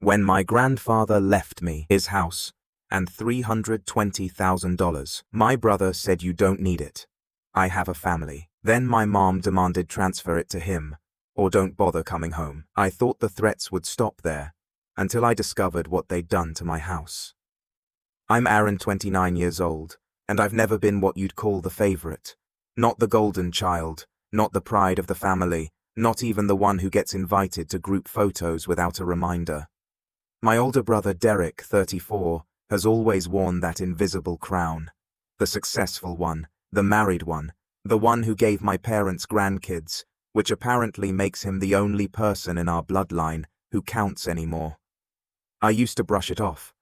When my grandfather left me his house and $320,000, my brother said, "You don't need it. I have a family." Then my mom demanded transfer it to him, or don't bother coming home. I thought the threats would stop there, until I discovered what they'd done to my house. I'm Aaron, 29 years old, and I've never been what you'd call the favorite. Not the golden child, not the pride of the family, not even the one who gets invited to group photos without a reminder. My older brother Derek, 34, has always worn that invisible crown. The successful one, the married one, the one who gave my parents grandkids, which apparently makes him the only person in our bloodline who counts anymore. I used to brush it off.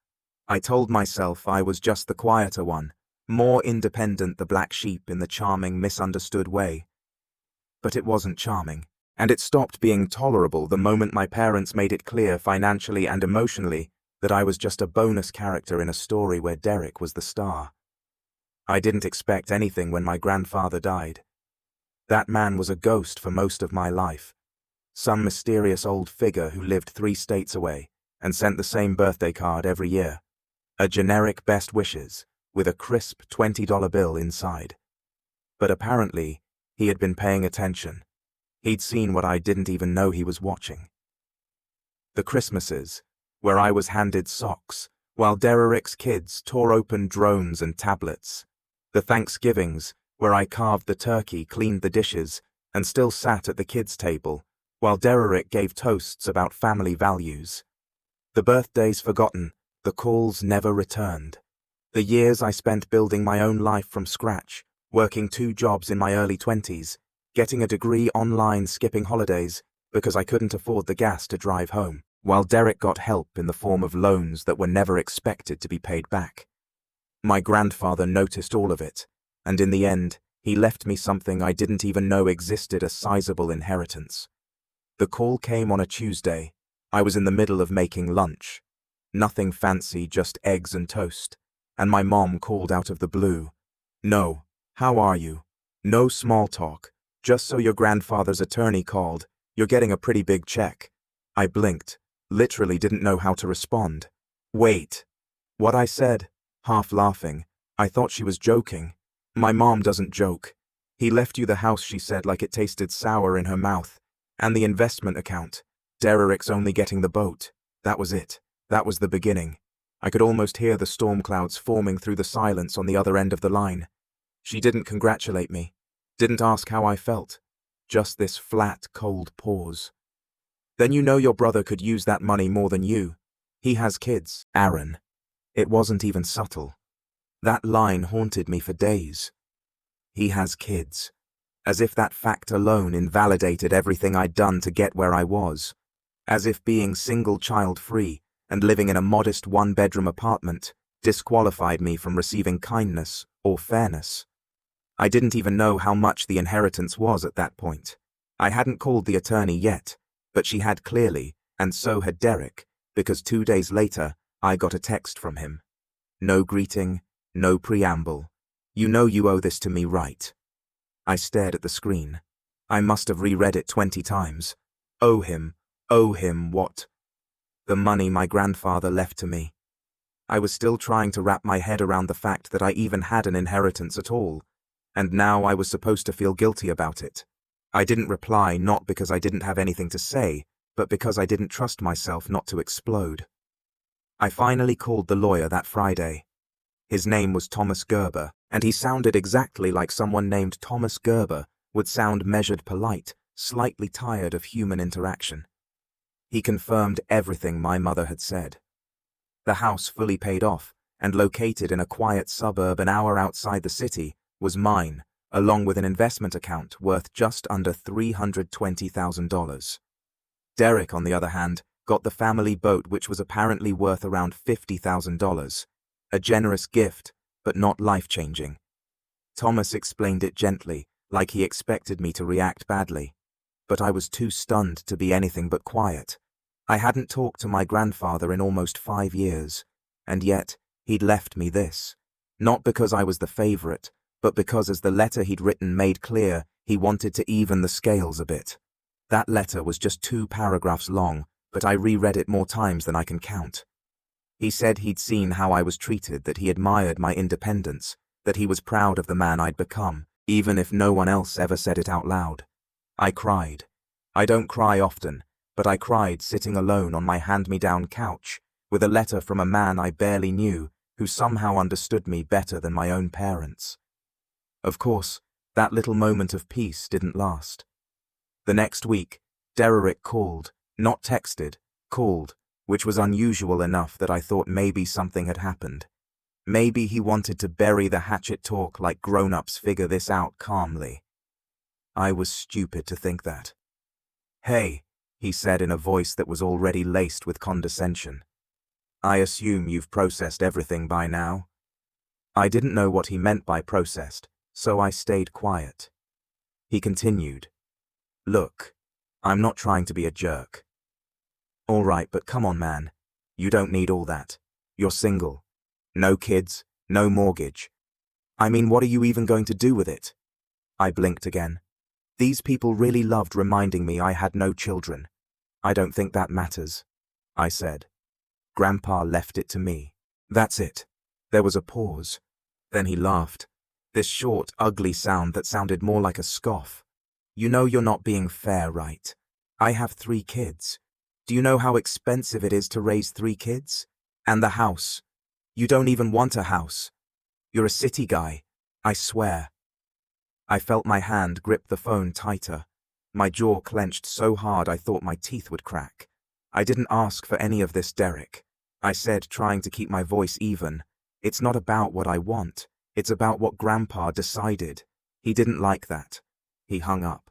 I told myself I was just the quieter one, more independent, the black sheep in the charming, misunderstood way. But it wasn't charming, and it stopped being tolerable the moment my parents made it clear financially and emotionally that I was just a bonus character in a story where Derek was the star. I didn't expect anything when my grandfather died. That man was a ghost for most of my life. Some mysterious old figure who lived 3 states away and sent the same birthday card every year. A generic best wishes with a crisp $20 bill inside. But apparently, he had been paying attention. He'd seen what I didn't even know he was watching. The Christmases, where I was handed socks, while Derek's kids tore open drones and tablets. The Thanksgivings, where I carved the turkey, cleaned the dishes, and still sat at the kids' table, while Derek gave toasts about family values. The birthdays forgotten, the calls never returned. The years I spent building my own life from scratch, working 2 jobs in my early 20s, getting a degree online, skipping holidays because I couldn't afford the gas to drive home, while Derek got help in the form of loans that were never expected to be paid back. My grandfather noticed all of it, and in the end, he left me something I didn't even know existed, a sizable inheritance. The call came on a Tuesday. I was in the middle of making lunch. Nothing fancy, just eggs and toast. And my mom called out of the blue. "No, how are you? No small talk. Just so your grandfather's attorney called. You're getting a pretty big check." I blinked, literally didn't know how to respond. "Wait." What I said, half laughing. I thought she was joking. "My mom doesn't joke. He left you the house," she said, like it tasted sour in her mouth. "And the investment account. Derek's only getting the boat." That was it. That was the beginning. I could almost hear the storm clouds forming through the silence on the other end of the line. She didn't congratulate me, didn't ask how I felt. Just this flat, cold pause. "Then you know your brother could use that money more than you. He has kids, Aaron." It wasn't even subtle. That line haunted me for days. He has kids. As if that fact alone invalidated everything I'd done to get where I was. As if being single child free and living in a modest 1-bedroom apartment disqualified me from receiving kindness or fairness. I didn't even know how much the inheritance was at that point. I hadn't called the attorney yet, but she had clearly, and so had Derek, because 2 days later, I got a text from him. No greeting, no preamble. "You know you owe this to me, right?" I stared at the screen. I must have reread it 20 times. Owe him what? The money my grandfather left to me. I was still trying to wrap my head around the fact that I even had an inheritance at all, and now I was supposed to feel guilty about it. I didn't reply, not because I didn't have anything to say, but because I didn't trust myself not to explode. I finally called the lawyer that Friday. His name was Thomas Gerber, and he sounded exactly like someone named Thomas Gerber would sound: measured, polite, slightly tired of human interaction. He confirmed everything my mother had said. The house, fully paid off and located in a quiet suburb an hour outside the city, was mine, along with an investment account worth just under $320,000. Derek, on the other hand, got the family boat, which was apparently worth around $50,000. A generous gift, but not life-changing. Thomas explained it gently, like he expected me to react badly. But I was too stunned to be anything but quiet. I hadn't talked to my grandfather in almost 5 years, and yet he'd left me this. Not because I was the favorite, but because, as the letter he'd written made clear, he wanted to even the scales a bit. That letter was just 2 paragraphs long, but I reread it more times than I can count. He said he'd seen how I was treated, that he admired my independence, that he was proud of the man I'd become, even if no one else ever said it out loud. I cried. I don't cry often, but I cried sitting alone on my hand-me-down couch, with a letter from a man I barely knew, who somehow understood me better than my own parents. Of course, that little moment of peace didn't last. The next week, Derrick called, not texted, called, which was unusual enough that I thought maybe something had happened. Maybe he wanted to bury the hatchet talk like grown-ups figure this out calmly. I was stupid to think that. "Hey," he said in a voice that was already laced with condescension. "I assume you've processed everything by now?" I didn't know what he meant by processed, so I stayed quiet. He continued. "Look, I'm not trying to be a jerk. All right, but come on, man. You don't need all that. You're single. No kids, no mortgage. I mean, what are you even going to do with it?" I blinked again. These people really loved reminding me I had no children. "I don't think that matters," I said. Grandpa left it to me. That's it. There was a pause. Then he laughed. This short, ugly sound that sounded more like a scoff. "You know you're not being fair, right? I have 3 kids. Do you know how expensive it is to raise 3 kids? And the house. You don't even want a house. You're a city guy, I swear." I felt my hand grip the phone tighter. My jaw clenched so hard I thought my teeth would crack. "I didn't ask for any of this, Derrick," I said, trying to keep my voice even. "It's not about what I want. It's about what Grandpa decided. He didn't like that." He hung up.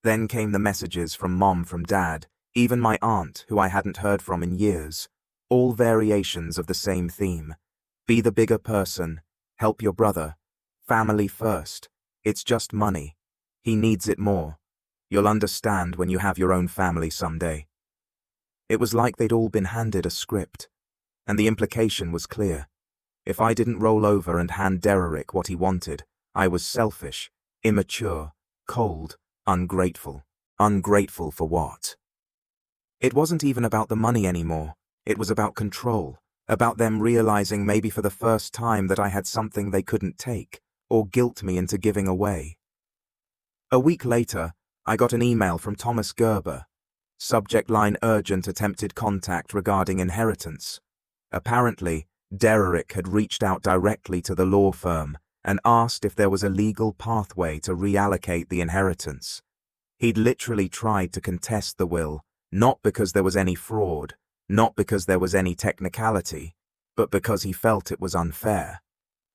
Then came the messages from Mom, from Dad, even my aunt, who I hadn't heard from in years. All variations of the same theme. Be the bigger person. Help your brother. Family first. It's just money. He needs it more. You'll understand when you have your own family someday. It was like they'd all been handed a script. And the implication was clear. If I didn't roll over and hand Derrick what he wanted, I was selfish, immature, cold, ungrateful. Ungrateful for what? It wasn't even about the money anymore. It was about control, about them realizing maybe for the first time that I had something they couldn't take, or guilt me into giving away. A week later, I got an email from Thomas Gerber. Subject line: urgent attempted contact regarding inheritance. Apparently, Derrick had reached out directly to the law firm and asked if there was a legal pathway to reallocate the inheritance. He'd literally tried to contest the will, not because there was any fraud, not because there was any technicality, but because he felt it was unfair.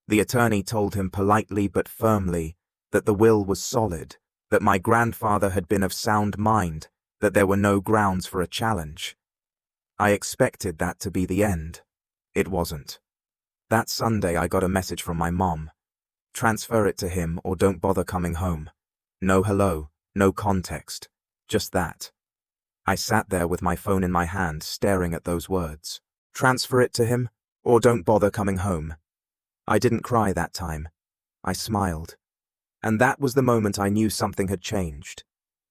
The attorney told him politely but firmly that the will was solid, that my grandfather had been of sound mind, that there were no grounds for a challenge. I expected that to be the end. It wasn't. That Sunday I got a message from my mom. "Transfer it to him or don't bother coming home." No hello, no context, just that. I sat there with my phone in my hand, staring at those words. "Transfer it to him or don't bother coming home." I didn't cry that time. I smiled. And that was the moment I knew something had changed.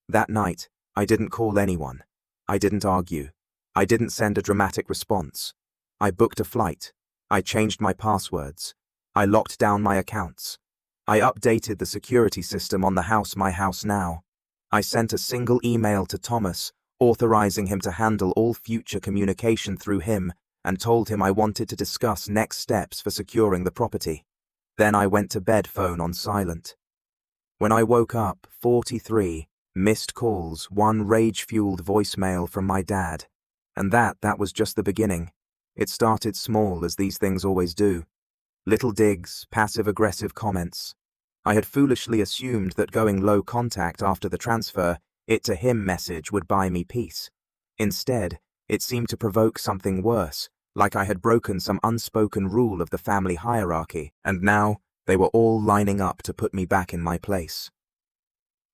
That night, I didn't call anyone. I didn't argue. I didn't send a dramatic response. I booked a flight. I changed my passwords. I locked down my accounts. I updated the security system on the house, my house now. I sent a single email to Thomas, authorizing him to handle all future communication through him, and told him I wanted to discuss next steps for securing the property. Then I went to bed, phone on silent. When I woke up, 43 missed calls, 1 rage-fueled voicemail from my dad. And that was just the beginning. It started small, as these things always do. Little digs, passive-aggressive comments. I had foolishly assumed that going low contact after the transfer, it to him message would buy me peace. Instead, it seemed to provoke something worse, like I had broken some unspoken rule of the family hierarchy, and now they were all lining up to put me back in my place.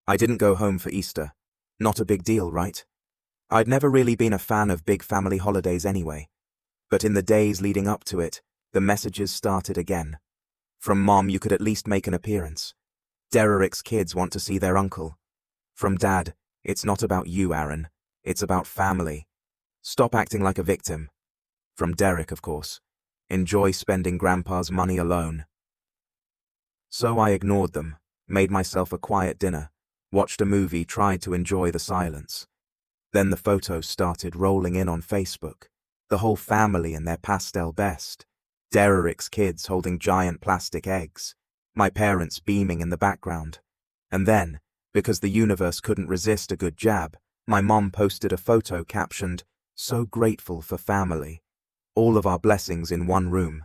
I didn't go home for Easter. Not a big deal, right? I'd never really been a fan of big family holidays anyway. But in the days leading up to it, the messages started again. From Mom, "You could at least make an appearance." Derrick's kids want to see their uncle. From Dad, "It's not about you, Aaron. It's about family." Stop acting like a victim. From Derek, of course. Enjoy spending Grandpa's money alone. So I ignored them, made myself a quiet dinner, watched a movie, tried to enjoy the silence. Then the photos started rolling in on Facebook. The whole family in their pastel best. Derek's kids holding giant plastic eggs. My parents beaming in the background. And then, because the universe couldn't resist a good jab, my mom posted a photo captioned, "So grateful for family. All of our blessings in one room."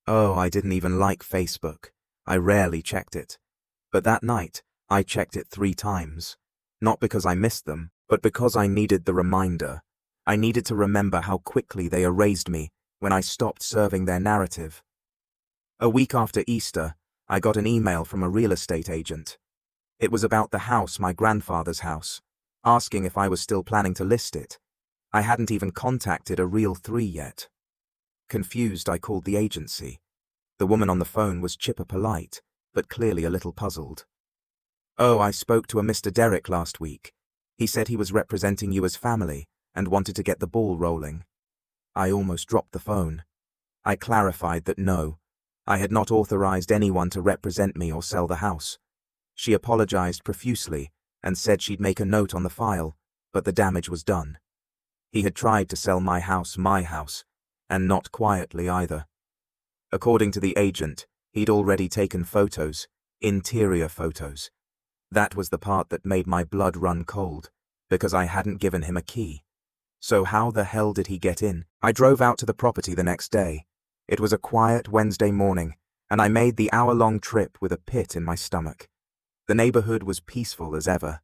Oh, I didn't even like Facebook. I rarely checked it. But that night, I checked it 3 times. Not because I missed them, but because I needed the reminder. I needed to remember how quickly they erased me when I stopped serving their narrative. A week after Easter, I got an email from a real estate agent. It was about the house, my grandfather's house, asking if I was still planning to list it. I hadn't even contacted a Realtor yet. Confused, I called the agency. The woman on the phone was chipper polite, but clearly a little puzzled. "Oh, I spoke to a Mr. Derek last week. He said he was representing you as family and wanted to get the ball rolling." I almost dropped the phone. I clarified that no, I had not authorized anyone to represent me or sell the house. She apologized profusely and said she'd make a note on the file, but the damage was done. He had tried to sell my house, and not quietly either. According to the agent, he'd already taken photos, interior photos. That was the part that made my blood run cold, because I hadn't given him a key. So how the hell did he get in? I drove out to the property the next day. It was a quiet Wednesday morning, and I made the hour-long trip with a pit in my stomach. The neighborhood was peaceful as ever.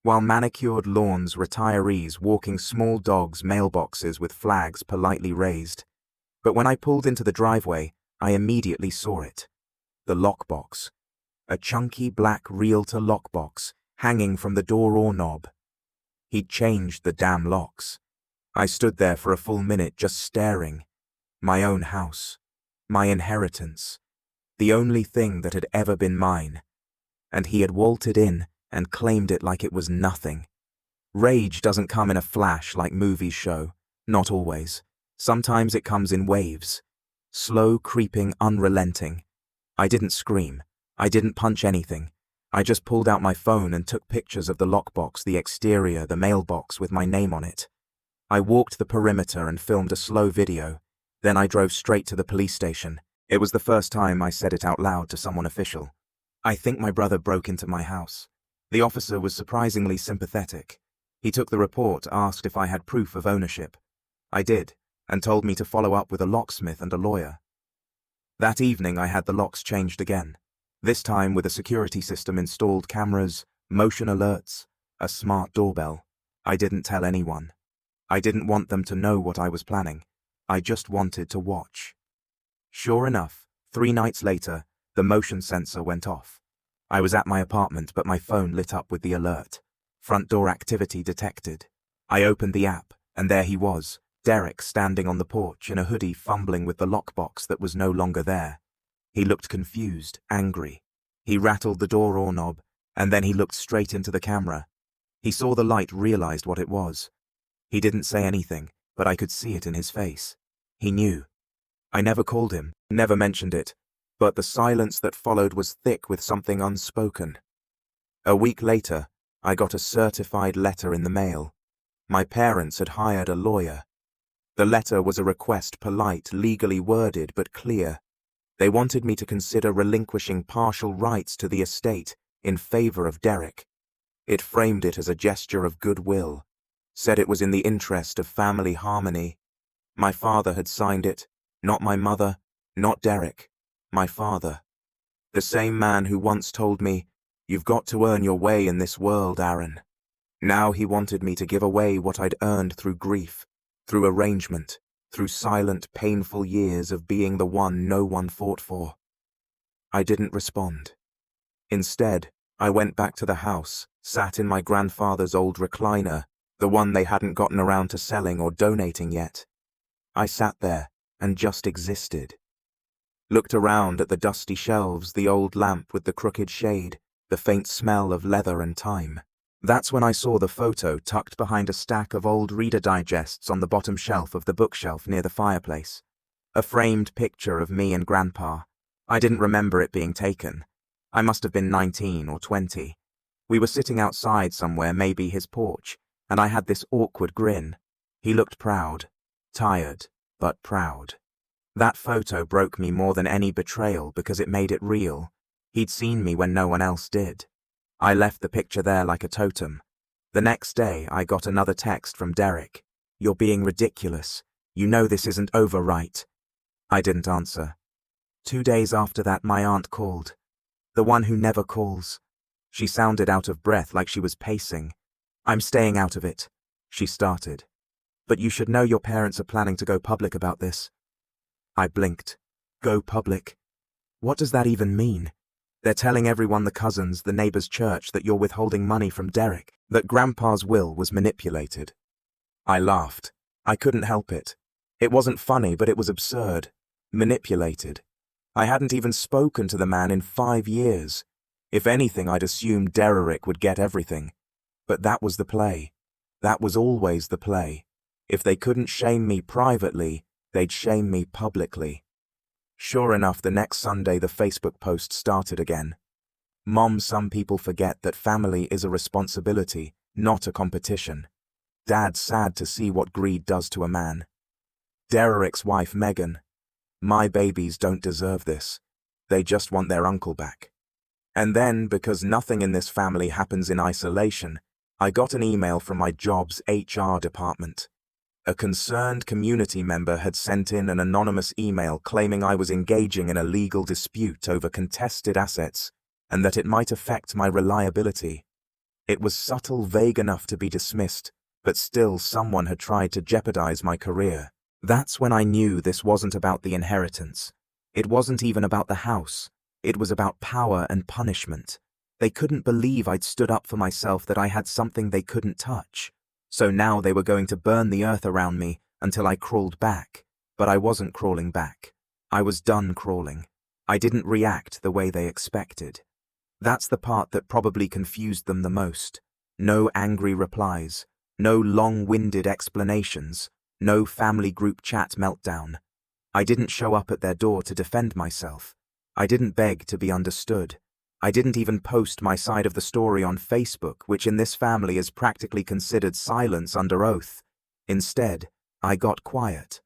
While manicured lawns, retirees walking small dogs, mailboxes with flags politely raised. But when I pulled into the driveway, I immediately saw it. The lockbox. A chunky black Realtor lockbox hanging from the door or knob. He'd changed the damn locks. I stood there for a full minute just staring. My own house. My inheritance. The only thing that had ever been mine. And he had waltzed in and claimed it like it was nothing. Rage doesn't come in a flash like movies show. Not always. Sometimes it comes in waves. Slow, creeping, unrelenting. I didn't scream. I didn't punch anything. I just pulled out my phone and took pictures of the lockbox, the exterior, the mailbox with my name on it. I walked the perimeter and filmed a slow video. Then I drove straight to the police station. It was the first time I said it out loud to someone official. "I think my brother broke into my house." The officer was surprisingly sympathetic. He took the report, asked if I had proof of ownership. I did, and told me to follow up with a locksmith and a lawyer. That evening I had the locks changed again. This time with a security system installed, cameras, motion alerts, a smart doorbell. I didn't tell anyone. I didn't want them to know what I was planning. I just wanted to watch. Sure enough, 3 nights later, the motion sensor went off. I was at my apartment, but my phone lit up with the alert. Front door activity detected. I opened the app, and there he was, Derek, standing on the porch in a hoodie, fumbling with the lockbox that was no longer there. He looked confused, angry. He rattled the door or knob, and then he looked straight into the camera. He saw the light, realized what it was. He didn't say anything, but I could see it in his face. He knew. I never called him, never mentioned it, but the silence that followed was thick with something unspoken. A week later, I got a certified letter in the mail. My parents had hired a lawyer. The letter was a request, polite, legally worded, but clear. They wanted me to consider relinquishing partial rights to the estate in favor of Derek. It framed it as a gesture of goodwill, said it was in the interest of family harmony. My father had signed it, not my mother, not Derek, my father. The same man who once told me, "You've got to earn your way in this world, Aaron." Now he wanted me to give away what I'd earned through grief, through arrangement, through silent, painful years of being the one no one fought for. I didn't respond. Instead, I went back to the house, sat in my grandfather's old recliner, the one they hadn't gotten around to selling or donating yet. I sat there and just existed. Looked around at the dusty shelves, the old lamp with the crooked shade, the faint smell of leather and time. That's when I saw the photo tucked behind a stack of old Reader Digests on the bottom shelf of the bookshelf near the fireplace. A framed picture of me and Grandpa. I didn't remember it being taken. I must have been 19 or 20. We were sitting outside somewhere, maybe his porch, and I had this awkward grin. He looked proud. Tired, but proud. That photo broke me more than any betrayal because it made it real. He'd seen me when no one else did. I left the picture there like a totem. The next day, I got another text from Derek. "You're being ridiculous. You know this isn't over, right?" I didn't answer. 2 days after that, my aunt called. The one who never calls. She sounded out of breath, like she was pacing. "I'm staying out of it," she started. "But you should know your parents are planning to go public about this." I blinked. Go public? What does that even mean? They're telling everyone, the cousins, the neighbor's church, that you're withholding money from Derek, that Grandpa's will was manipulated. I laughed. I couldn't help it. It wasn't funny, but it was absurd. Manipulated. I hadn't even spoken to the man in 5 years. If anything, I'd assumed Derek would get everything. But that was the play. That was always the play. If they couldn't shame me privately, they'd shame me publicly. Sure enough, the next Sunday the Facebook post started again. "Mom, some people forget that family is a responsibility, not a competition. Dad, sad to see what greed does to a man. Derek's wife, Megan. My babies don't deserve this. They just want their uncle back." And then, because nothing in this family happens in isolation, I got an email from my job's HR department. A concerned community member had sent in an anonymous email claiming I was engaging in a legal dispute over contested assets and that it might affect my reliability. It was subtle, vague enough to be dismissed, but still someone had tried to jeopardize my career. That's when I knew this wasn't about the inheritance. It wasn't even about the house. It was about power and punishment. They couldn't believe I'd stood up for myself, that I had something they couldn't touch. So now they were going to burn the earth around me until I crawled back. But I wasn't crawling back. I was done crawling. I didn't react the way they expected. That's the part that probably confused them the most. No angry replies. No long-winded explanations. No family group chat meltdown. I didn't show up at their door to defend myself. I didn't beg to be understood. I didn't even post my side of the story on Facebook, which in this family is practically considered silence under oath. Instead, I got quiet.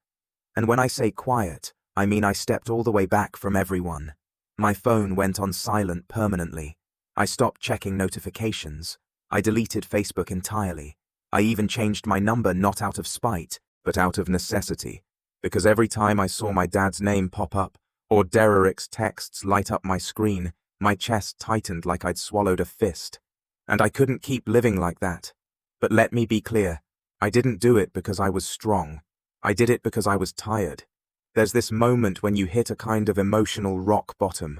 And when I say quiet, I mean I stepped all the way back from everyone. My phone went on silent permanently. I stopped checking notifications. I deleted Facebook entirely. I even changed my number, not out of spite, but out of necessity. Because every time I saw my dad's name pop up, or Derek's texts light up my screen, my chest tightened like I'd swallowed a fist. And I couldn't keep living like that. But let me be clear, I didn't do it because I was strong. I did it because I was tired. There's this moment when you hit a kind of emotional rock bottom.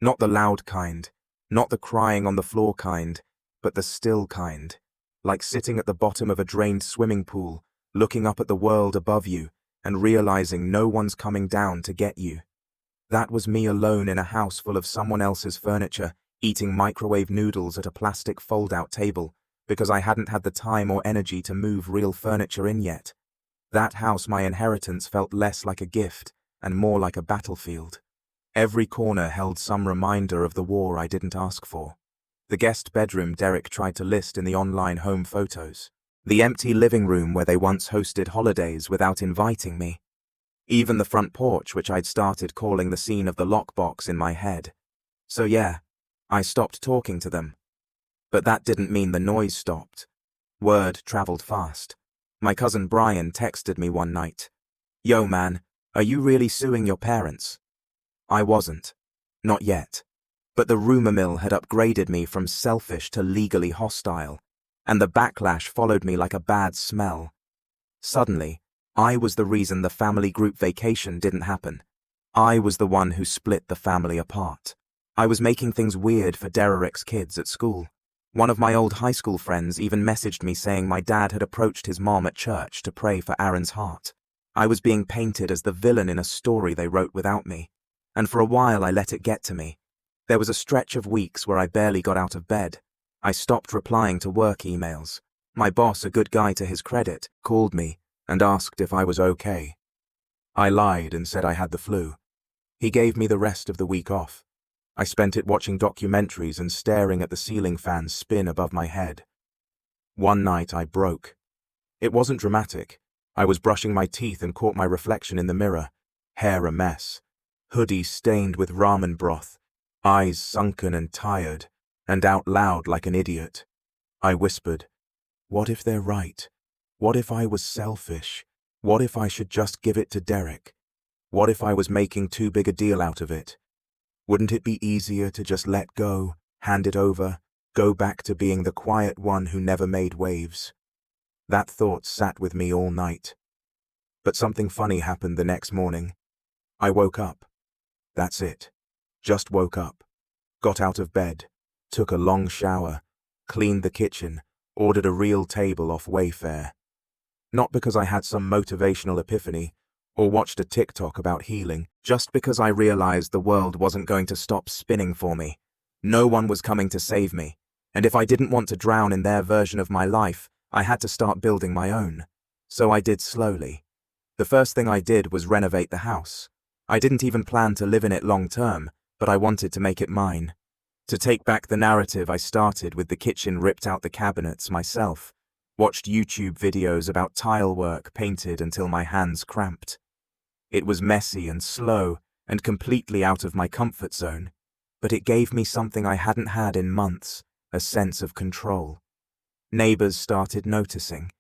Not the loud kind, not the crying on the floor kind, but the still kind. Like sitting at the bottom of a drained swimming pool, looking up at the world above you, and realizing no one's coming down to get you. That was me alone in a house full of someone else's furniture, eating microwave noodles at a plastic fold-out table, because I hadn't had the time or energy to move real furniture in yet. That house, my inheritance, felt less like a gift and more like a battlefield. Every corner held some reminder of the war I didn't ask for. The guest bedroom Derek tried to list in the online home photos. The empty living room where they once hosted holidays without inviting me. Even the front porch, which I'd started calling the scene of the lockbox in my head. So yeah, I stopped talking to them. But that didn't mean the noise stopped. Word traveled fast. My cousin Brian texted me one night. "Yo man, are you really suing your parents?" I wasn't. Not yet. But the rumor mill had upgraded me from selfish to legally hostile, and the backlash followed me like a bad smell. Suddenly, I was the reason the family group vacation didn't happen. I was the one who split the family apart. I was making things weird for Derek's kids at school. One of my old high school friends even messaged me saying my dad had approached his mom at church to pray for Aaron's heart. I was being painted as the villain in a story they wrote without me. And for a while I let it get to me. There was a stretch of weeks where I barely got out of bed. I stopped replying to work emails. My boss, a good guy to his credit, called me and asked if I was okay. I lied and said I had the flu. He gave me the rest of the week off. I spent it watching documentaries and staring at the ceiling fans spin above my head. One night I broke. It wasn't dramatic. I was brushing my teeth and caught my reflection in the mirror. Hair a mess. Hoodie stained with ramen broth. Eyes sunken and tired. And out loud like an idiot. I whispered, "What if they're right? What if I was selfish? What if I should just give it to Derek? What if I was making too big a deal out of it? Wouldn't it be easier to just let go, hand it over, go back to being the quiet one who never made waves?" That thought sat with me all night. But something funny happened the next morning. I woke up. That's it. Just woke up. Got out of bed, took a long shower, cleaned the kitchen, ordered a real table off Wayfair. Not because I had some motivational epiphany, or watched a TikTok about healing, just because I realized the world wasn't going to stop spinning for me. No one was coming to save me, and if I didn't want to drown in their version of my life, I had to start building my own. So I did slowly. The first thing I did was renovate the house. I didn't even plan to live in it long term, but I wanted to make it mine. To take back the narrative, I started with the kitchen, ripped out the cabinets myself, watched YouTube videos about tile work, painted until my hands cramped. It was messy and slow and completely out of my comfort zone, but it gave me something I hadn't had in months, a sense of control. Neighbors started noticing.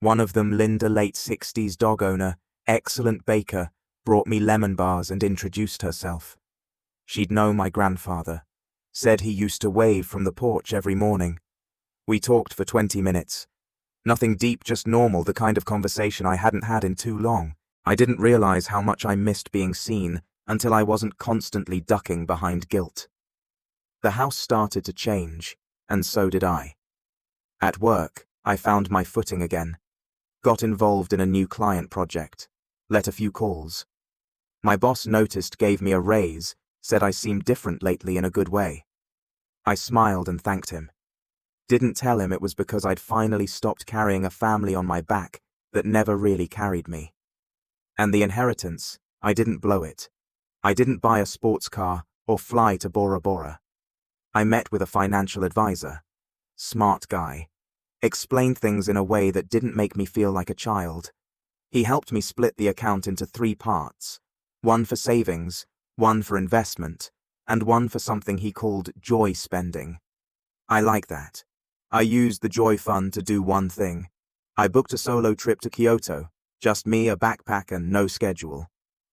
One of them, Linda, late 60s dog owner, excellent baker, brought me lemon bars and introduced herself. She'd known my grandfather, said he used to wave from the porch every morning. We talked for 20 minutes. Nothing deep, just normal, the kind of conversation I hadn't had in too long. I didn't realize how much I missed being seen until I wasn't constantly ducking behind guilt. The house started to change, and so did I. At work, I found my footing again. Got involved in a new client project. Let a few calls. My boss noticed, gave me a raise, said I seemed different lately in a good way. I smiled and thanked him. Didn't tell him it was because I'd finally stopped carrying a family on my back that never really carried me. And the inheritance, I didn't blow it. I didn't buy a sports car or fly to Bora Bora. I met with a financial advisor. Smart guy. Explained things in a way that didn't make me feel like a child. He helped me split the account into 3 parts. One for savings, one for investment, and one for something he called joy spending. I like that. I used the joy fund to do one thing. I booked a solo trip to Kyoto, just me, a backpack, and no schedule.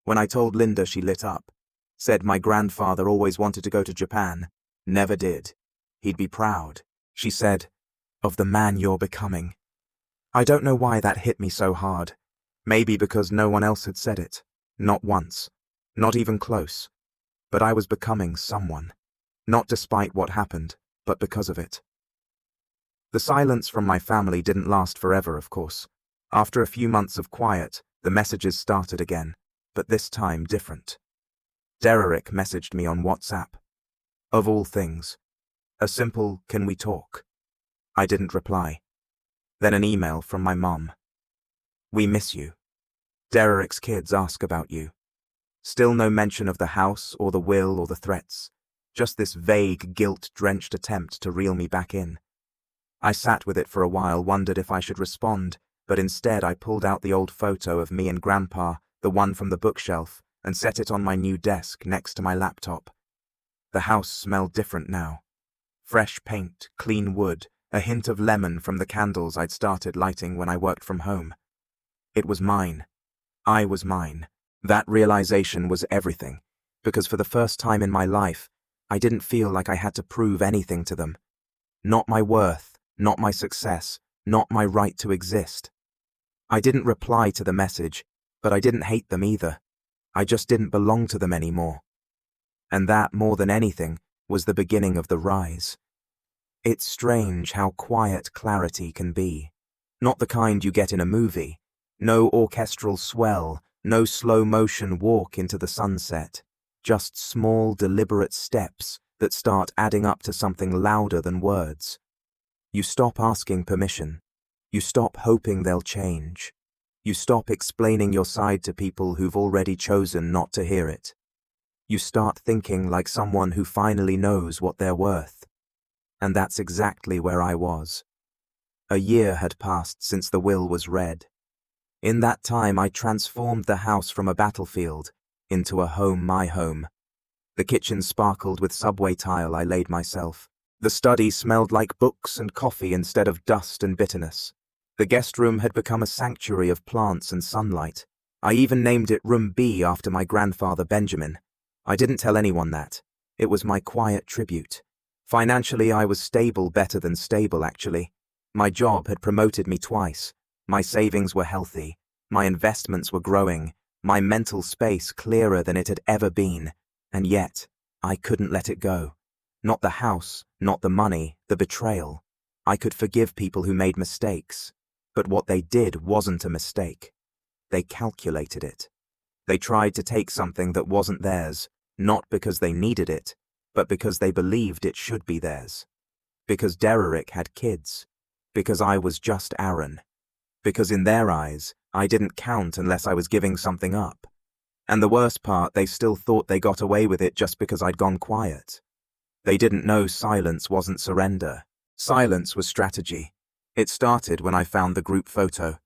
When I told Linda, she lit up. Said my grandfather always wanted to go to Japan. Never did. He'd be proud, she said, of the man you're becoming. I don't know why that hit me so hard. Maybe because no one else had said it. Not once. Not even close. But I was becoming someone. Not despite what happened, but because of it. The silence from my family didn't last forever, of course. After a few months of quiet, the messages started again, but this time different. Derek messaged me on WhatsApp. Of all things. A simple, "Can we talk?" I didn't reply. Then an email from my mom. "We miss you. Derek's kids ask about you." Still no mention of the house or the will or the threats. Just this vague, guilt-drenched attempt to reel me back in. I sat with it for a while, wondered if I should respond, but instead I pulled out the old photo of me and Grandpa, the one from the bookshelf, and set it on my new desk next to my laptop. The house smelled different now. Fresh paint, clean wood, a hint of lemon from the candles I'd started lighting when I worked from home. It was mine. I was mine. That realization was everything, because for the first time in my life, I didn't feel like I had to prove anything to them. Not my worth, not my success, not my right to exist. I didn't reply to the message, but I didn't hate them either. I just didn't belong to them anymore. And that, more than anything, was the beginning of the rise. It's strange how quiet clarity can be. Not the kind you get in a movie. No orchestral swell, no slow-motion walk into the sunset. Just small, deliberate steps that start adding up to something louder than words. You stop asking permission. You stop hoping they'll change. You stop explaining your side to people who've already chosen not to hear it. You start thinking like someone who finally knows what they're worth. And that's exactly where I was. A year had passed since the will was read. In that time, I transformed the house from a battlefield into a home, my home. The kitchen sparkled with subway tile I laid myself. The study smelled like books and coffee instead of dust and bitterness. The guest room had become a sanctuary of plants and sunlight. I even named it Room B after my grandfather Benjamin. I didn't tell anyone that. It was my quiet tribute. Financially, I was stable, better than stable actually. My job had promoted me twice. My savings were healthy. My investments were growing. My mental space clearer than it had ever been. And yet, I couldn't let it go. Not the house, not the money, the betrayal. I could forgive people who made mistakes. But what they did wasn't a mistake. They calculated it. They tried to take something that wasn't theirs, not because they needed it, but because they believed it should be theirs. Because Derek had kids. Because I was just Aaron. Because in their eyes, I didn't count unless I was giving something up. And the worst part, they still thought they got away with it just because I'd gone quiet. They didn't know silence wasn't surrender. Silence was strategy. It started when I found the group photo.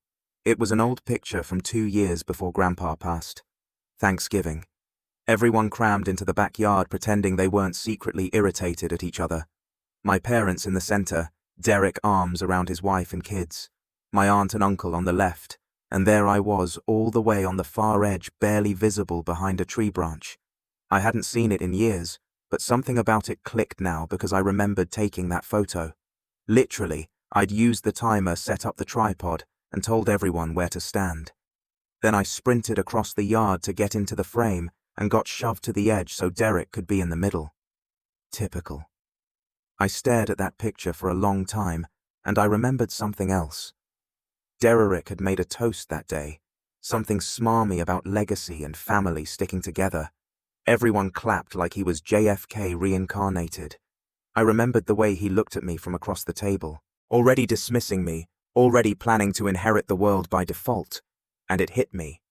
It was an old picture from 2 years before Grandpa passed. Thanksgiving. Everyone crammed into the backyard pretending they weren't secretly irritated at each other. My parents in the center, Derek arms around his wife and kids. My aunt and uncle on the left, and there I was all the way on the far edge, barely visible behind a tree branch. I hadn't seen it in years, but something about it clicked now because I remembered taking that photo. Literally, I'd used the timer, set up the tripod, and told everyone where to stand. Then I sprinted across the yard to get into the frame and got shoved to the edge so Derek could be in the middle. Typical. I stared at that picture for a long time, and I remembered something else. Derek had made a toast that day, something smarmy about legacy and family sticking together. Everyone clapped like he was JFK reincarnated. I remembered the way he looked at me from across the table, already dismissing me, already planning to inherit the world by default. And it hit me.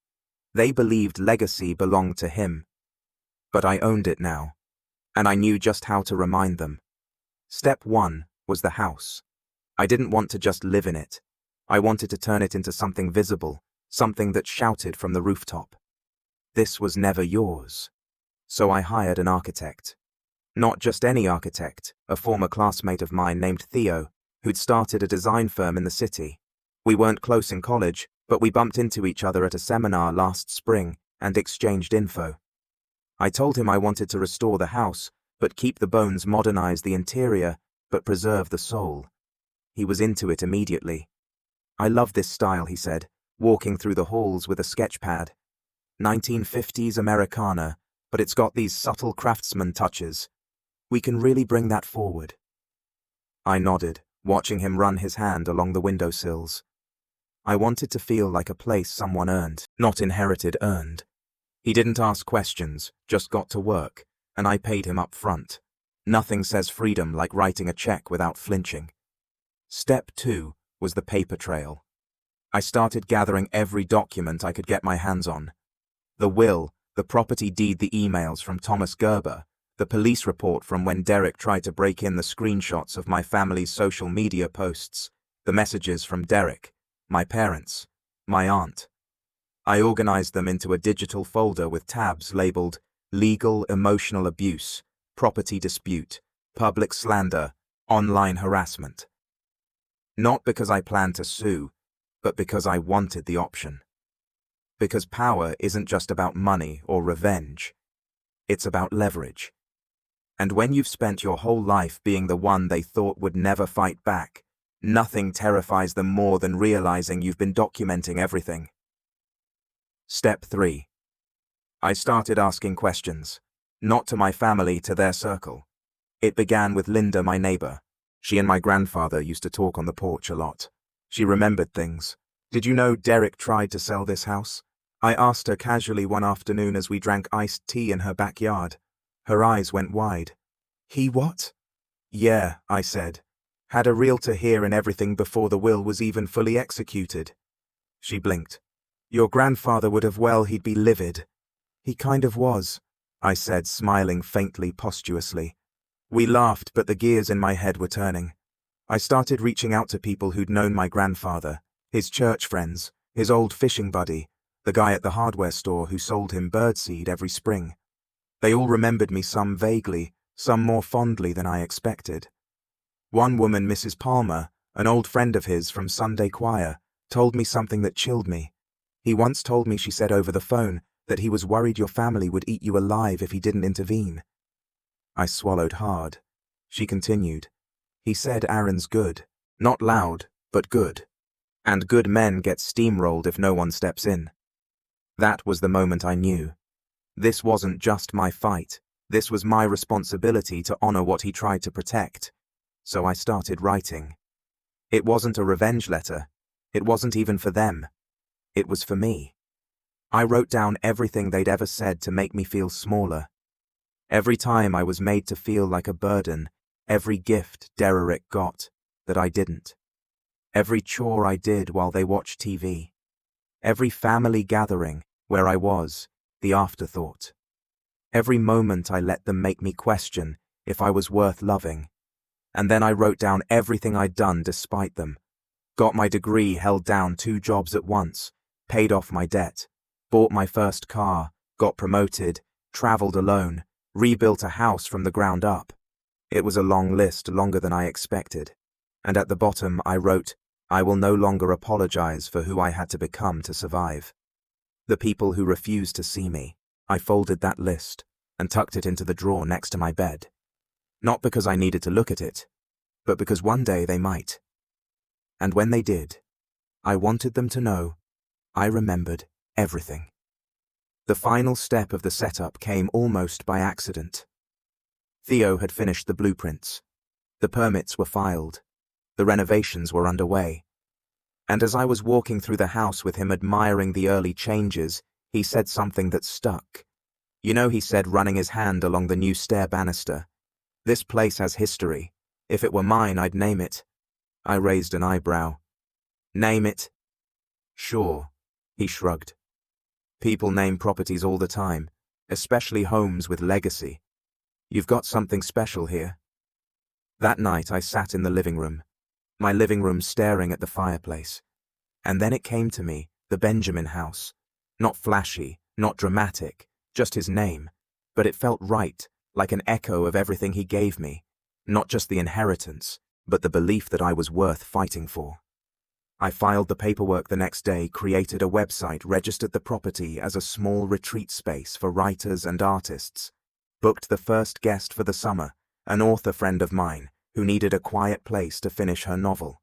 They believed legacy belonged to him. But I owned it now, and I knew just how to remind them. Step 1 was the house. I didn't want to just live in it. I wanted to turn it into something visible, something that shouted from the rooftop. This was never yours. So I hired an architect. Not just any architect, a former classmate of mine named Theo, who'd started a design firm in the city. We weren't close in college, but we bumped into each other at a seminar last spring and exchanged info. I told him I wanted to restore the house, but keep the bones, modernize the interior, but preserve the soul. He was into it immediately. I love this style, he said, walking through the halls with a sketch pad. 1950s Americana, but it's got these subtle craftsman touches. We can really bring that forward. I nodded, watching him run his hand along the windowsills. I wanted to feel like a place someone earned, not inherited, earned. He didn't ask questions, just got to work, and I paid him up front. Nothing says freedom like writing a check without flinching. Step 2 was the paper trail. I started gathering every document I could get my hands on. The will, the property deed, the emails from Thomas Gerber, the police report from when Derek tried to break in, the screenshots of my family's social media posts, the messages from Derek, my parents, my aunt. I organized them into a digital folder with tabs labeled legal emotional abuse, property dispute, public slander, online harassment. Not because I planned to sue, but because I wanted the option. Because power isn't just about money or revenge. It's about leverage. And when you've spent your whole life being the one they thought would never fight back, nothing terrifies them more than realizing you've been documenting everything. Step 3. I started asking questions. Not to my family, to their circle. It began with Linda, my neighbor. She and my grandfather used to talk on the porch a lot. She remembered things. Did you know Derek tried to sell this house? I asked her casually one afternoon as we drank iced tea in her backyard. Her eyes went wide. He what? Yeah, I said. Had a realtor here and everything before the will was even fully executed. She blinked. Your grandfather would have, well, he'd be livid. He kind of was, I said, smiling faintly posthumously. We laughed, but the gears in my head were turning. I started reaching out to people who'd known my grandfather, his church friends, his old fishing buddy, the guy at the hardware store who sold him birdseed every spring. They all remembered me, some vaguely, some more fondly than I expected. One woman, Mrs. Palmer, an old friend of his from Sunday choir, told me something that chilled me. He once told me, she said over the phone, that he was worried your family would eat you alive if he didn't intervene. I swallowed hard. She continued. He said Aaron's good. Not loud, but good. And good men get steamrolled if no one steps in. That was the moment I knew. This wasn't just my fight. This was my responsibility to honor what he tried to protect. So I started writing. It wasn't a revenge letter. It wasn't even for them. It was for me. I wrote down everything they'd ever said to make me feel smaller. Every time I was made to feel like a burden, every gift Derek got that I didn't. Every chore I did while they watched TV. Every family gathering where I was the afterthought. Every moment I let them make me question if I was worth loving. And then I wrote down everything I'd done despite them. Got my degree, held down 2 jobs at once, paid off my debt, bought my first car, got promoted, traveled alone, rebuilt a house from the ground up. It was a long list, longer than I expected. And at the bottom I wrote, I will no longer apologize for who I had to become to survive. The people who refused to see me. I folded that list and tucked it into the drawer next to my bed. Not because I needed to look at it, but because one day they might. And when they did, I wanted them to know I remembered everything. The final step of the setup came almost by accident. Theo had finished the blueprints. The permits were filed. The renovations were underway. And as I was walking through the house with him admiring the early changes, he said something that stuck. You know, he said, running his hand along the new stair banister, this place has history. If it were mine, I'd name it. I raised an eyebrow. Name it? Sure, he shrugged. People name properties all the time, especially homes with legacy. You've got something special here. That night I sat in the living room, my living room staring at the fireplace. And then it came to me, the Benjamin house. Not flashy, not dramatic, just his name. But it felt right, like an echo of everything he gave me. Not just the inheritance, but the belief that I was worth fighting for. I filed the paperwork the next day, created a website, registered the property as a small retreat space for writers and artists, booked the first guest for the summer, an author friend of mine who needed a quiet place to finish her novel.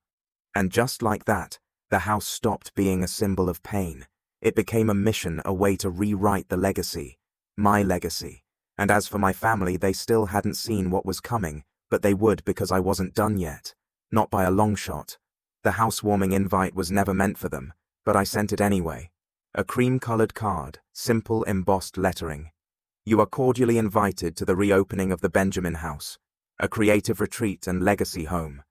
And just like that, the house stopped being a symbol of pain. It became a mission, a way to rewrite the legacy, my legacy. And as for my family, they still hadn't seen what was coming, but they would, because I wasn't done yet. Not by a long shot. The housewarming invite was never meant for them, but I sent it anyway. A cream-colored card, simple embossed lettering. You are cordially invited to the reopening of the Benjamin House, a creative retreat and legacy home.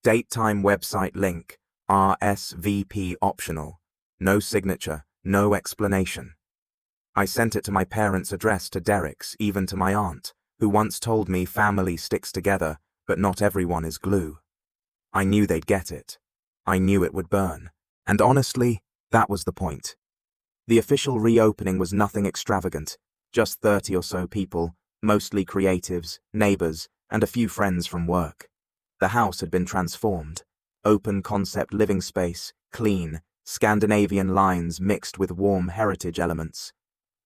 Date, time, website link, RSVP optional. No signature, no explanation. I sent it to my parents' address, to Derek's, even to my aunt, who once told me family sticks together, but not everyone is glue. I knew they'd get it. I knew it would burn. And honestly, that was the point. The official reopening was nothing extravagant, just 30 or so people, mostly creatives, neighbors, and a few friends from work. The house had been transformed. Open concept living space, clean, Scandinavian lines mixed with warm heritage elements.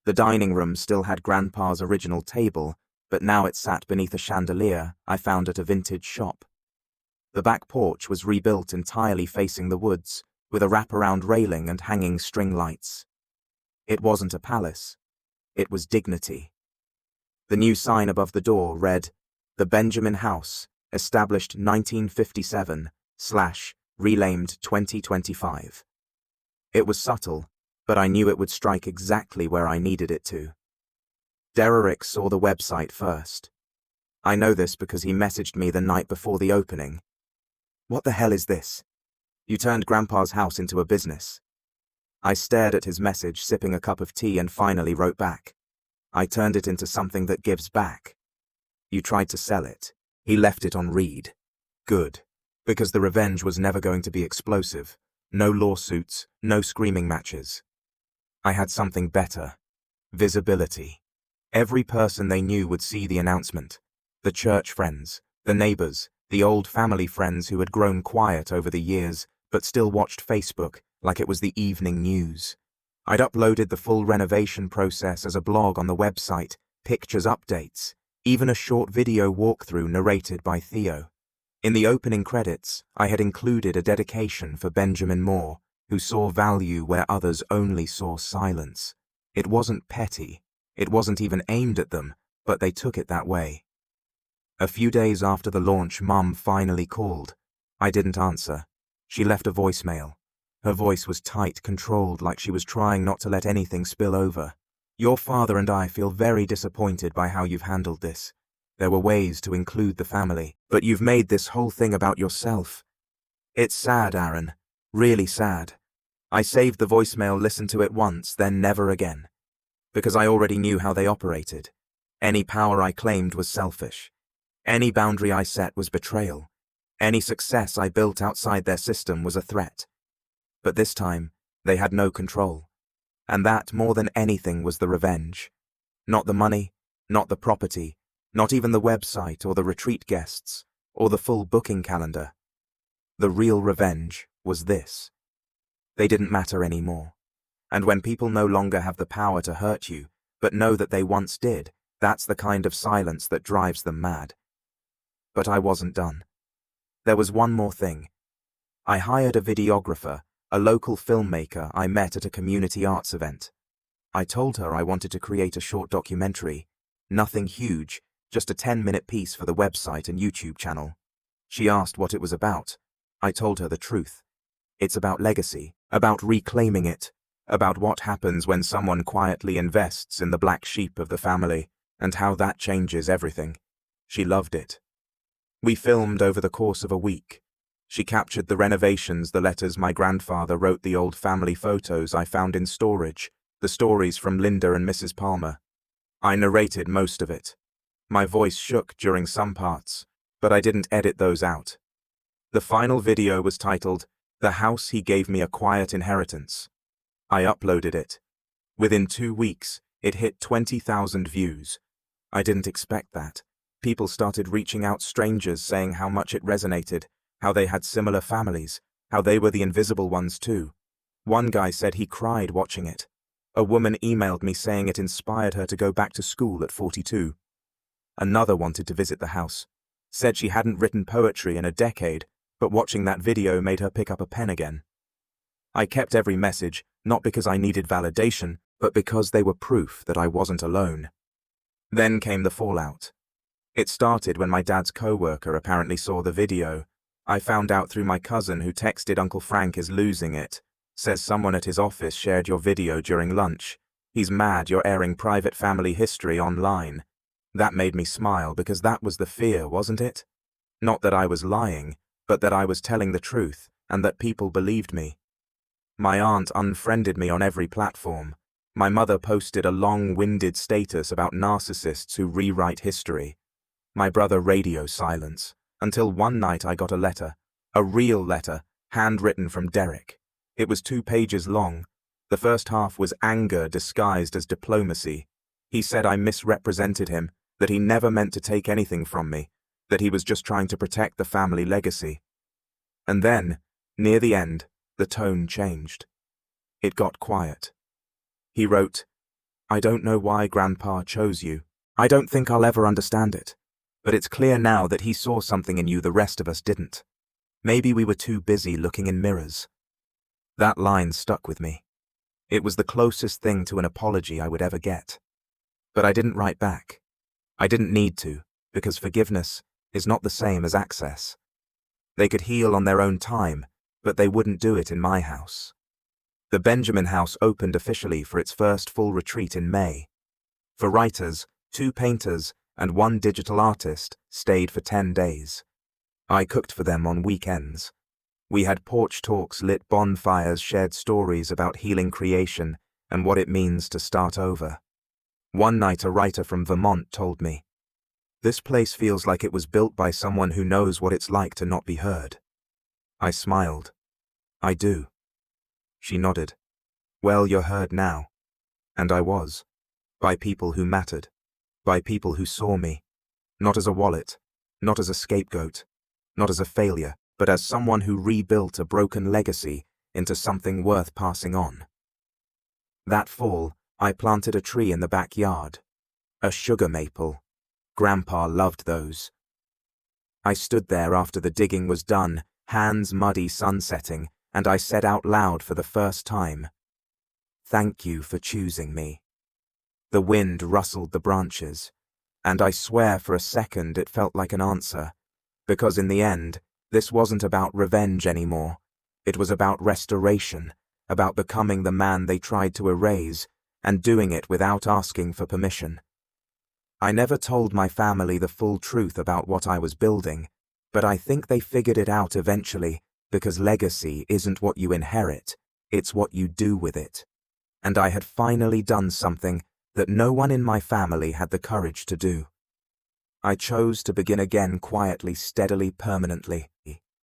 The dining room still had Grandpa's original table, but now it sat beneath a chandelier I found at a vintage shop. The back porch was rebuilt entirely facing the woods, with a wraparound railing and hanging string lights. It wasn't a palace. It was dignity. The new sign above the door read, The Benjamin House, established 1957/relamed 2025. It was subtle, but I knew it would strike exactly where I needed it to. Derek saw the website first. I know this because he messaged me the night before the opening. What the hell is this? You turned Grandpa's house into a business. I stared at his message, sipping a cup of tea, and finally wrote back. I turned it into something that gives back. You tried to sell it. He left it on read. Good. Because the revenge was never going to be explosive. No lawsuits, no screaming matches. I had something better. Visibility. Every person they knew would see the announcement. The church friends, the neighbors, the old family friends who had grown quiet over the years but still watched Facebook like it was the evening news. I'd uploaded the full renovation process as a blog on the website, pictures, updates, even a short video walkthrough narrated by Theo. In the opening credits, I had included a dedication for Benjamin Moore, who saw value where others only saw silence. It wasn't petty. It wasn't even aimed at them, but they took it that way. A few days after the launch, Mum finally called. I didn't answer. She left a voicemail. Her voice was tight, controlled, like she was trying not to let anything spill over. Your father and I feel very disappointed by how you've handled this. There were ways to include the family, but you've made this whole thing about yourself. It's sad, Aaron. Really sad. I saved the voicemail, listened to it once, then never again. Because I already knew how they operated. Any power I claimed was selfish. Any boundary I set was betrayal. Any success I built outside their system was a threat. But this time, they had no control. And that, more than anything, was the revenge. Not the money, not the property, not even the website or the retreat guests, or the full booking calendar. The real revenge was this. They didn't matter anymore. And when people no longer have the power to hurt you, but know that they once did, that's the kind of silence that drives them mad. But I wasn't done. There was one more thing. I hired a videographer, a local filmmaker I met at a community arts event. I told her I wanted to create a short documentary. Nothing huge, just a 10-minute piece for the website and YouTube channel. She asked what it was about. I told her the truth. It's about legacy, about reclaiming it, about what happens when someone quietly invests in the black sheep of the family, and how that changes everything. She loved it. We filmed over the course of a week. She captured the renovations, the letters my grandfather wrote, the old family photos I found in storage, the stories from Linda and Mrs. Palmer. I narrated most of it. My voice shook during some parts, but I didn't edit those out. The final video was titled, "The House He Gave Me a Quiet Inheritance." I uploaded it. Within 2 weeks, it hit 20,000 views. I didn't expect that. People started reaching out, strangers saying how much it resonated, how they had similar families, how they were the invisible ones too. One guy said he cried watching it. A woman emailed me saying it inspired her to go back to school at 42. Another wanted to visit the house. Said she hadn't written poetry in a decade, but watching that video made her pick up a pen again. I kept every message, not because I needed validation, but because they were proof that I wasn't alone. Then came the fallout. It started when my dad's co-worker apparently saw the video. I found out through my cousin, who texted, "Uncle Frank is losing it. Says someone at his office shared your video during lunch. He's mad you're airing private family history online." That made me smile, because that was the fear, wasn't it? Not that I was lying, but that I was telling the truth, and that people believed me. My aunt unfriended me on every platform. My mother posted a long-winded status about narcissists who rewrite history. My brother radio silence, until one night I got a letter, a real letter, handwritten from Derek. It was 2 pages long. The first half was anger disguised as diplomacy. He said I misrepresented him, that he never meant to take anything from me, that he was just trying to protect the family legacy. And then, near the end, the tone changed. It got quiet. He wrote, "I don't know why Grandpa chose you. I don't think I'll ever understand it. But it's clear now that he saw something in you the rest of us didn't. Maybe we were too busy looking in mirrors." That line stuck with me. It was the closest thing to an apology I would ever get. But I didn't write back. I didn't need to, because forgiveness is not the same as access. They could heal on their own time, but they wouldn't do it in my house. The Benjamin House opened officially for its first full retreat in May. For writers, 2 painters, and 1 digital artist stayed for 10 days. I cooked for them on weekends. We had porch talks, lit bonfires, shared stories about healing creation and what it means to start over. One night, a writer from Vermont told me, "This place feels like it was built by someone who knows what it's like to not be heard." I smiled. "I do." She nodded. "Well, you're heard now." And I was. By people who mattered. By people who saw me. Not as a wallet. Not as a scapegoat. Not as a failure, but as someone who rebuilt a broken legacy into something worth passing on. That fall, I planted a tree in the backyard. A sugar maple. Grandpa loved those. I stood there after the digging was done, hands muddy, sun setting, and I said out loud for the first time, "Thank you for choosing me." The wind rustled the branches, and I swear for a second it felt like an answer, because in the end, this wasn't about revenge anymore. It was about restoration, about becoming the man they tried to erase, and doing it without asking for permission. I never told my family the full truth about what I was building, but I think they figured it out eventually, because legacy isn't what you inherit, it's what you do with it. And I had finally done something that no one in my family had the courage to do. I chose to begin again quietly, steadily, permanently.